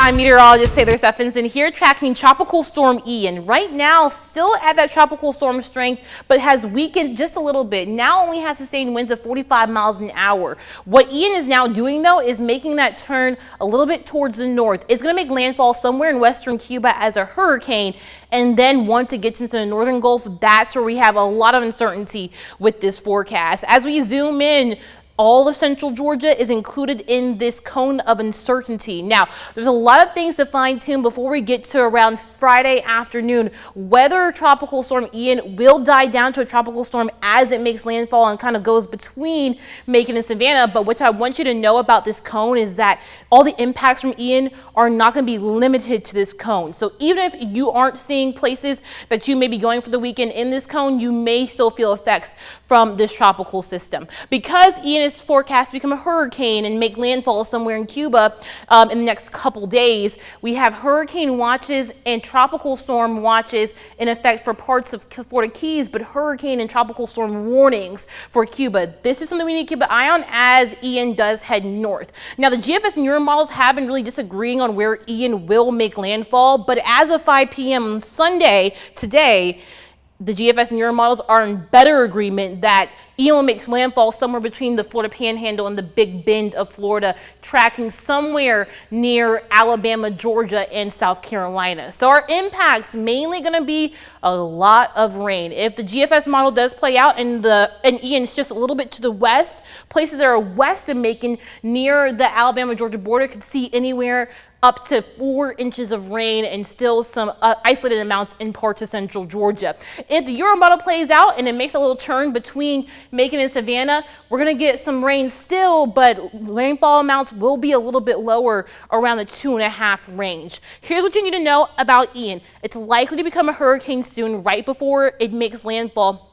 I'm meteorologist Taylor Stephenson here tracking Tropical Storm Ian. Right now, still at that tropical storm strength, but has weakened just a little bit. Now only has sustained winds of 45 miles an hour. What Ian is now doing, though, is making that turn a little bit towards the north. It's going to make landfall somewhere in western Cuba as a hurricane, and then once it gets into the northern Gulf, that's where we have a lot of uncertainty with this forecast. As we zoom in, all of central Georgia is included in this cone of uncertainty. Now, there's a lot of things to fine tune before we get to around Friday afternoon. Whether Tropical Storm Ian will die down to a tropical storm as it makes landfall and kind of goes between Macon and Savannah. But what I want you to know about this cone is that all the impacts from Ian are not going to be limited to this cone. So even if you aren't seeing places that you may be going for the weekend in this cone, you may still feel effects from this tropical system. Because Ian is forecast to become a hurricane and make landfall somewhere in Cuba in the next couple days, we have hurricane watches and tropical storm watches in effect for parts of Florida Keys, but hurricane and tropical storm warnings for Cuba. This is something we need to keep an eye on as Ian does head north. Now, the GFS and Euro models have been really disagreeing on where Ian will make landfall, but as of 5 p.m. Sunday, today, the GFS and Euro models are in better agreement that Ian will make landfall somewhere between the Florida Panhandle and the Big Bend of Florida, tracking somewhere near Alabama, Georgia, and South Carolina. So our impacts mainly going to be a lot of rain. If the GFS model does play out and Ian's just a little bit to the west, places that are west of Macon near the Alabama-Georgia border could see anywhere up to 4 inches of rain and still some isolated amounts in parts of central Georgia. If the Euro model plays out and it makes a little turn between Macon and Savannah, we're going to get some rain still, but rainfall amounts will be a little bit lower, around the 2.5 range. Here's what you need to know about Ian. It's likely to become a hurricane soon, right before it makes landfall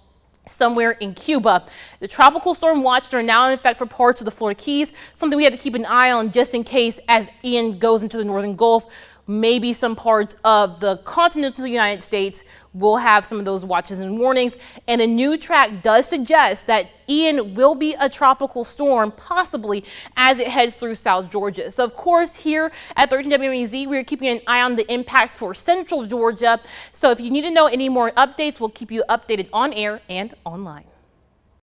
somewhere in Cuba. The tropical storm watches are now in effect for parts of the Florida Keys, something we have to keep an eye on just in case as Ian goes into the northern Gulf. Maybe some parts of the continental United States will have some of those watches and warnings. And the new track does suggest that Ian will be a tropical storm, possibly as it heads through South Georgia. So, of course, here at 13 WMEZ, we're keeping an eye on the impacts for central Georgia. So if you need to know any more updates, we'll keep you updated on air and online.